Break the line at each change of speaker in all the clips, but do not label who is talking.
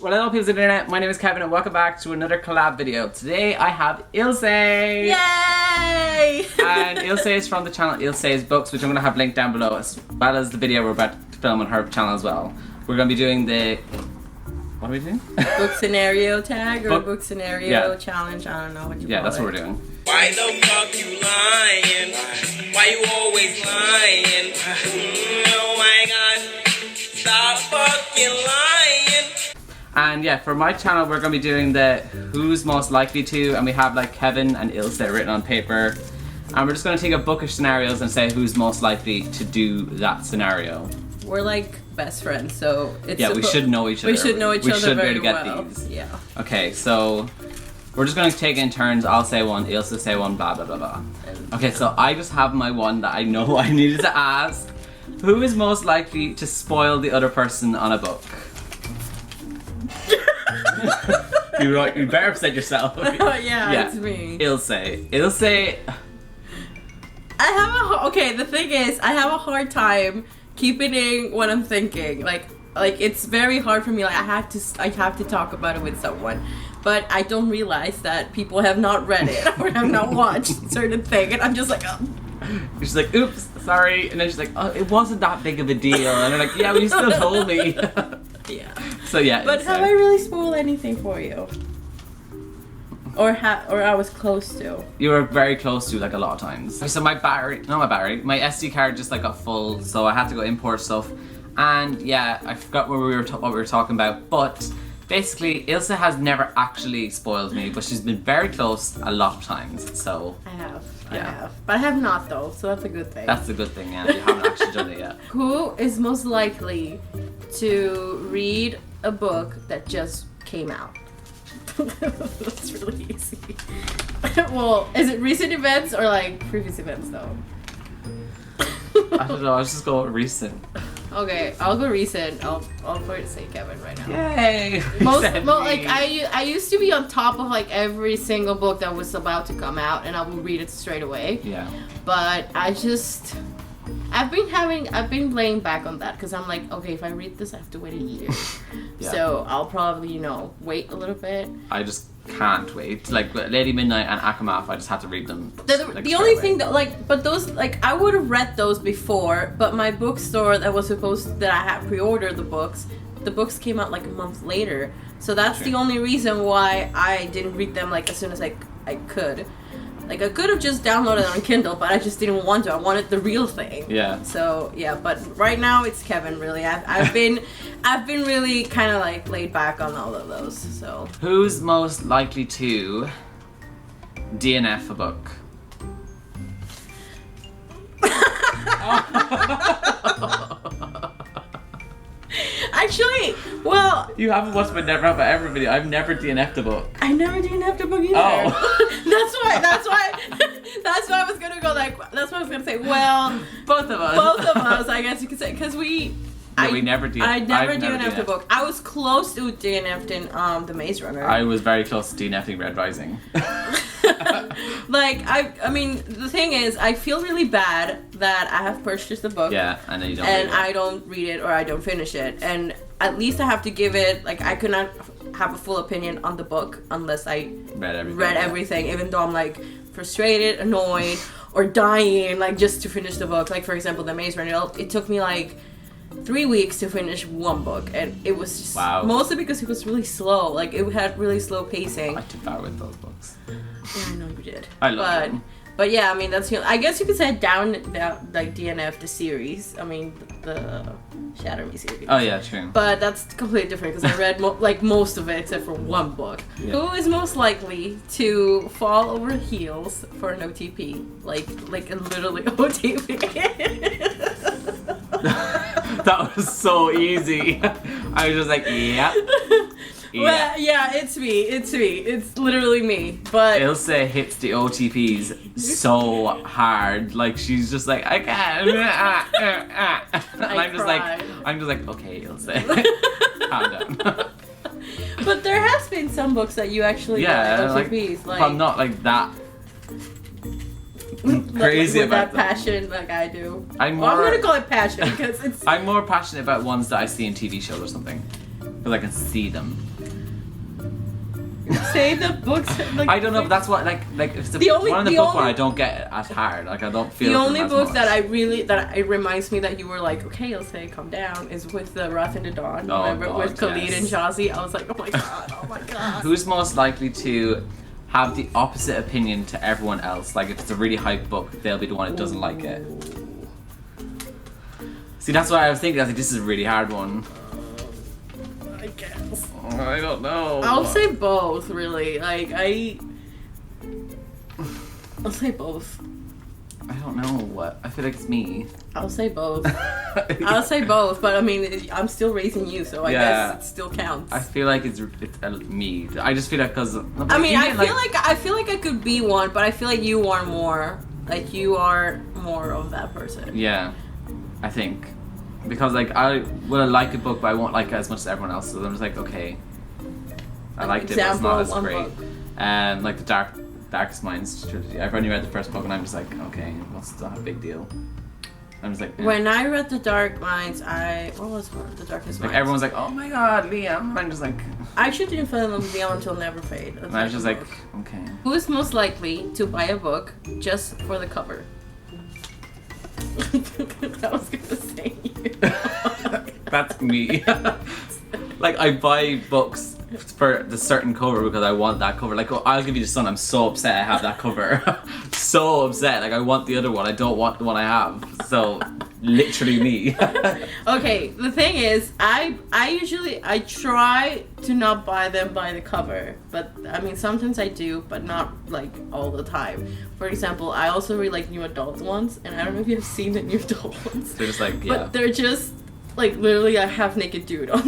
Well, hello people of the internet, my name is Kevin and welcome back to another collab video. Today I have Ilse!
Yay!
And Ilse is from the channel EELSAYSBOOKS, which I'm going to have linked down below, as well as the video we're about to film on her channel as well. We're going to be doing the... What are we doing?
Book scenario tag or book scenario challenge, I don't know what you call it.
Yeah, that's what we're doing.
Why the fuck you lying? Why you always lying? Oh my god, stop fucking lying.
And yeah, for my channel we're going to be doing the who's most likely to, and we have like Kevin and Ilse written on paper. And we're just going to take up bookish scenarios and say who's most likely to do that scenario.
We're like best friends, so it's
yeah, we should know each other.
We should know each other
should
very
be able to get
well.
these.
Yeah.
Okay, so we're just going to take it in turns. I'll say one, Ilse say one, blah blah blah blah. Okay, so I just have my one that I know I needed to ask. Who is most likely to spoil the other person on a book? You better upset yourself.
yeah, it's me.
Ilse.
Okay, the thing is, I have a hard time keeping in what I'm thinking. Like it's very hard for me. Like I have to talk about it with someone, but I don't realize that people have not read it or have not watched certain thing, and I'm just like, oh.
She's like, oops, sorry, and then she's like, oh, it wasn't that big of a deal, and they're like, yeah, but you still told me.
Yeah.
So yeah.
But have I really spoiled anything for you? Or I was close to.
You were very close to, like, a lot of times. So my SD card just like got full, so I had to go import stuff. And yeah, I forgot what we were talking about, but basically Ilse has never actually spoiled me, but she's been very close a lot of times. So
I have.
Yeah.
But I have not though, so that's a good thing.
That's a good thing, yeah. You haven't actually done it yet.
Who is most likely to read a book that just came out? That's really easy. Well, is it recent events or like previous events though?
I don't know, I'll just go with recent.
Okay, I'll go recent. I'll go to say Kevin right now.
Yay!
Like I used to be on top of like every single book that was about to come out, and I would read it straight away.
Yeah.
But I've been laying back on that because I'm like, okay, if I read this, I have to wait a year.
Yeah.
So I'll probably, wait a little bit.
I just can't wait. Like Lady Midnight and Akamaf, I just had to read them.
The only thing that but those I would have read those before, but my bookstore that I had pre-ordered the books came out like a month later. So that's the only reason why I didn't read them like as soon as I could. Like I could have just downloaded it on Kindle, but I just didn't want to. I wanted the real thing. Yeah. So yeah, but right now it's Kevin. Really, I've been really kind of like laid back on all of those. So
who's most likely to DNF a book?
Actually, well,
you haven't watched my Never Have I Ever video. I've never DNF'd a book.
I never DNF'd a book either.
Oh.
That's why I was gonna go like. That's what I was gonna say. Well,
both of us,
I guess you could say, because we
never DNF'd.
I never DNF'd a book. I was close to DNF'd in The Maze Runner.
I was very close to DNF'ing Red Rising.
Like I mean, the thing is, I feel really bad that I have purchased the book.
Yeah, and then you don't.
And I don't read it or I don't finish it, and at least I have to give it. Like I could not have a full opinion on the book unless I read everything, even though I'm like frustrated, annoyed, or dying like just to finish the book. Like for example, The Maze Runner. It took me like 3 weeks to finish one book, and it was just mostly because it was really slow. Like it had really slow pacing.
I took that with those books.
Yeah, I know you did.
I love them.
But yeah, I mean that's I guess you could say down like DNF the series. I mean the Shatter Me series.
Oh yeah, true.
But that's completely different because I read most of it except for one book. Yeah. Who is most likely to fall over heels for an OTP? Like literally OTP.
That was so easy. I was just like, yeah.
Well, yeah, it's me. It's literally me. But
Ilse hits the OTPs so hard. Like she's just like, I can't. And I'm just like, okay, Ilse, calm down.
But there has been some books that you actually get OTPs. Like,
I'm not like that crazy
with
about
that passion like I do.
I'm
gonna call it passion because it's.
I'm more passionate about ones that I see in TV shows or something. because I can see them.
Say the books. Like,
I don't know, but that's what like if it's
The only-
one of the
the
book
only-
one, I don't get it as hard. Like I don't feel
the
them
only
as
book
much.
that it reminds me that you were like, okay, I'll say calm down, is with the Wrath in the Dawn.
Oh,
Remember
God,
with Khalid
yes.
and Shazi? I was like, oh my god, oh my god.
Who's most likely to have the opposite opinion to everyone else? Like if it's a really hyped book, they'll be the one that doesn't like it. See, that's what I was thinking. I was like, this is a really hard one.
I guess.
I don't know.
I'll say both, really. Like, I'll say both.
I don't know what. I feel like it's me.
I'll say both. I'll say both, but I mean, I'm still raising you, so I
Yeah.
guess it still counts.
I feel like it's me. I just feel like because.
I mean, I feel like I could be one, but I feel like you are more. Like you are more of that person.
Yeah, I think because like I will like a book, but I won't like it as much as everyone else. So I'm just like, okay, I liked it, but it's not as
Example,
great.
one
Like the Darkest Minds trilogy. I've only read the first book, and I'm just like, okay, what's not a big deal. I'm just like, eh.
When I read The Dark Minds, what was The Darkest
Like
Minds?
everyone's like, oh my god, Liam. I'm just like,
I actually didn't fall in love with Beyond Until Never Fade.
and I was just like, okay.
Who is most likely to buy a book just for the cover? I was gonna say you.
That's me. Like I buy books for the certain cover because I want that cover. Like, oh, I'll Give You the Sun. I'm so upset I have that cover. So upset. Like I want the other one. I don't want the one I have. So literally me.
Okay, the thing is, I usually try to not buy them by the cover, but I mean sometimes I do, but not like all the time. For example, I also read like new adult ones, and I don't know if you've seen the new adult ones.
They're just like, yeah.
But they're just like literally a half naked dude on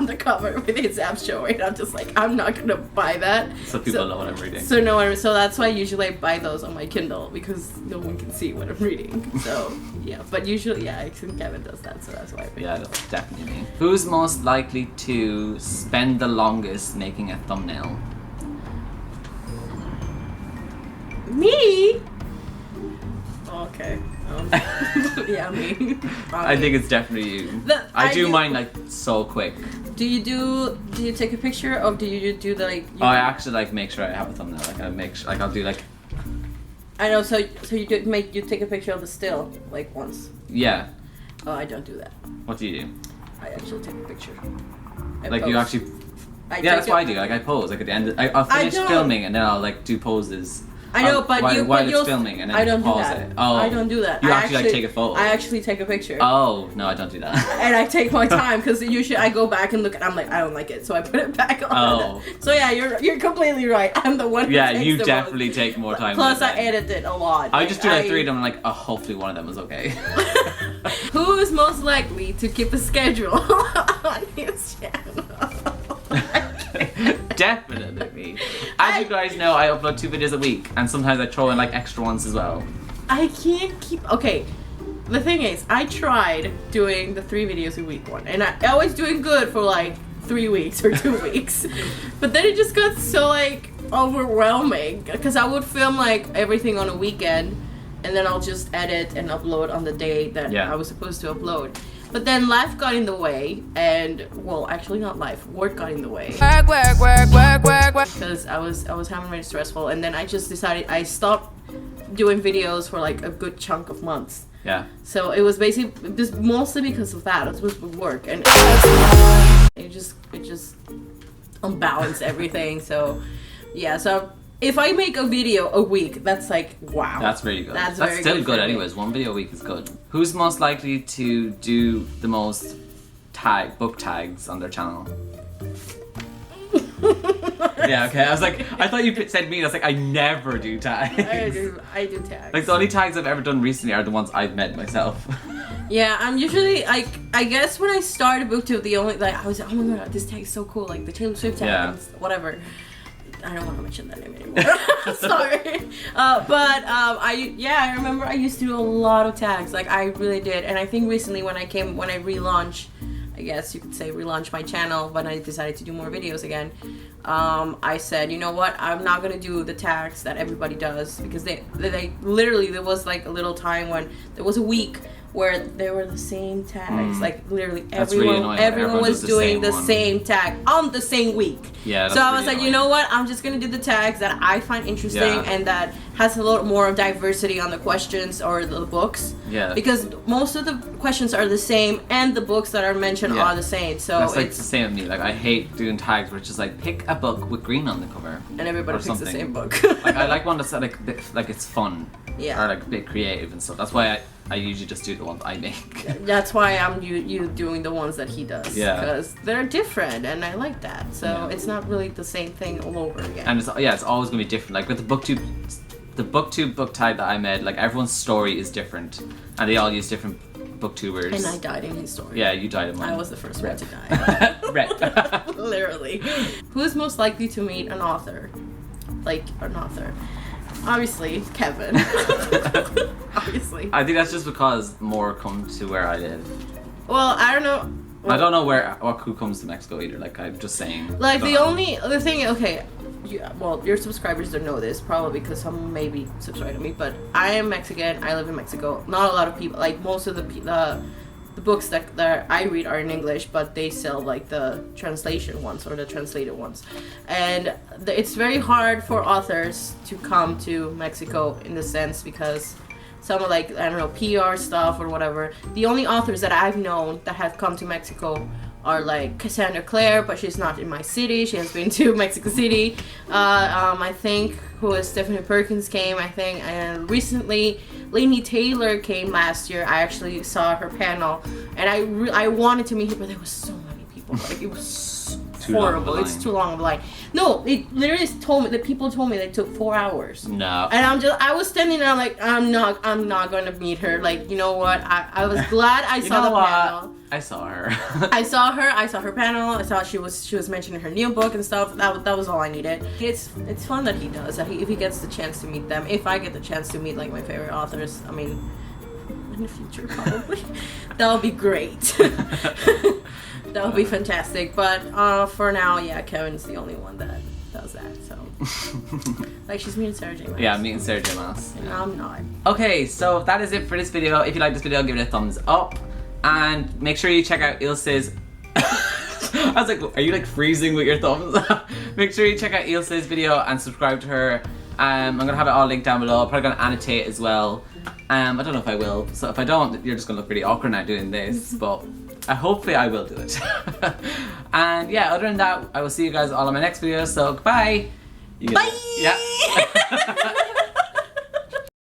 the cover with his abs showing. I'm just like, I'm not gonna buy that.
So people know what I'm reading.
So no one. So that's why usually I buy those on my Kindle because no one can see what I'm reading. So yeah, but usually yeah, I think Kevin does that, so that's why I picked
Yeah,
it.
that's definitely me. Who's most likely to spend the longest making a thumbnail?
Me? Okay. Yeah, me.
I think it's definitely you. I do mine like so quick.
Do you take a picture or do you do the like?
Oh, I actually like make sure I have a thumbnail. Like I make sure, like I'll do like.
I know. So you take a picture of the still like once.
Yeah.
Oh, I don't do that.
What do you do?
I actually take a picture.
Like you actually.
I
Yeah, that's what I do. Like I pose. Like at the end, I'll finish
don't-
filming and then I'll like do poses.
I know, but
while
you'll
it's filming and then
I don't do
pause
that.
it. Oh,
I don't do that.
You
I
actually like take a photo.
I actually take a picture.
Oh no, I don't do that.
And I take my time because usually I go back and look and I'm like, I don't like it, so I put it back on.
Oh.
So yeah, you're completely right. I'm the one who
Yeah,
takes
you
the
definitely
most.
take more time.
Plus,
than
I edit it a lot.
I just do like 3 of them. I'm like, oh, hopefully one of them is okay.
Who is most likely to keep a schedule on his channel?
Definitely me. As you guys know, I upload 2 videos a week, and sometimes I throw in like extra ones as well.
I can't keep. Okay, the thing is, I tried doing the 3 videos a week one, and I was doing good for like 3 weeks or 2 weeks, but then it just got so like overwhelming because I would film like everything on a weekend, and then I'll just edit and upload on the day that I was supposed to upload. But then life got in the way, and well, actually not life, work got in the way. Work. Because I was having really stressful, and then I just decided I stopped doing videos for like a good chunk of months.
Yeah.
So it was basically just mostly because of that. It was work, and it just unbalanced everything. So yeah, so. If I make a video a week, that's like, wow.
That's really good.
That's
very still good
for me.
anyways. 1 video a week is good. Who's most likely to do the most book tags on their channel? Yeah, okay. I was like, I thought you said me. I was like, I never do tags.
I do tags.
Like the only tags I've ever done recently are the ones I've made myself.
Yeah, I'm usually like, I guess when I started BookTube, the only like I was like, oh my god, this tag is so cool, like the Taylor Swift tag, and whatever. I don't want to mention that name anymore. Sorry. I remember I used to do a lot of tags. Like I really did. And I think recently when I relaunched, I guess you could say relaunch my channel, when I decided to do more videos again, I said, you know what, I'm not gonna do the tags that everybody does, because they literally, there was like a little time when there was a week where they were the same tags. Like literally
That's really annoying.
everyone was
does the
doing
same
the
one.
same tag on the same week.
Yeah,
so I was
really
like, you know what? I'm just gonna do the tags that I find interesting and that has a little more of diversity on the questions or the books.
Yeah.
Because most of the questions are the same and the books that are mentioned are the same. So
that's like the same with me. Like I hate doing tags where it's just like pick a book with green on the cover.
And everybody
or
picks
something.
the same book.
Like I like one that's like it's fun.
Yeah.
Or like a bit creative and stuff. That's why I usually just do the ones I make.
That's why I'm you doing the ones that he does.
Yeah.
Because they're different and I like that. So it's not really the same thing all over again.
And it's always gonna be different. Like with the BookTube book tag that I made, like everyone's story is different, and they all use different booktubers.
And I died in his story.
Yeah, you died in mine.
I was the first one to die.
Right.
Literally. Who is most likely to meet an author? Like an author. Obviously, Kevin. Obviously.
I think that's just because more come to where I live.
Well, I don't know.
I don't know who comes to Mexico either. Like I'm just saying.
Like the thing. Okay. Your subscribers don't know this probably because some maybe subscribe to me, but I am Mexican. I live in Mexico. Not a lot of people. Like most of the books that I read are in English, but they sell like the translation ones or the translated ones, and it's very hard for authors to come to Mexico in the sense because some of like I don't know PR stuff or whatever. The only authors that I've known that have come to Mexico are like Cassandra Clare, but she's not in my city. She has been to Mexico City. I think who is Stephanie Perkins came, I think, and recently Laini Taylor came last year. I actually saw her panel, and I wanted to meet her, but there was so many people. Like it was horrible. It's too long of a line. No, it literally told me that people told me they took 4 hours.
No.
And I was standing there, I'm like, I'm not going to meet her. Like, you know what? I was glad I saw the panel.
I saw her.
I saw her panel. I saw she was mentioning her new book and stuff. That was all I needed. It's fun that he does. If he gets the chance to meet them. If I get the chance to meet like my favorite authors, I mean, in the future probably, that'll be great. That would be fantastic. But for now, yeah, Kevin's the only one that does that. So, like, she's meeting Sarah J. Maas.
Yeah, meeting Sarah J. Maas.
And I'm not.
Okay, so that is it for this video. If you like this video, give it a thumbs up. And make sure you check out Ilse's... I was like, are you like freezing with your thumbs? Make sure you check out Ilse's video and subscribe to her. I'm going to have it all linked down below. I'm probably going to annotate as well. I don't know if I will. So if I don't, you're just going to look really awkward now doing this. But hopefully I will do it. And yeah, other than that, I will see you guys all on my next video. So goodbye.
Bye!
Yeah.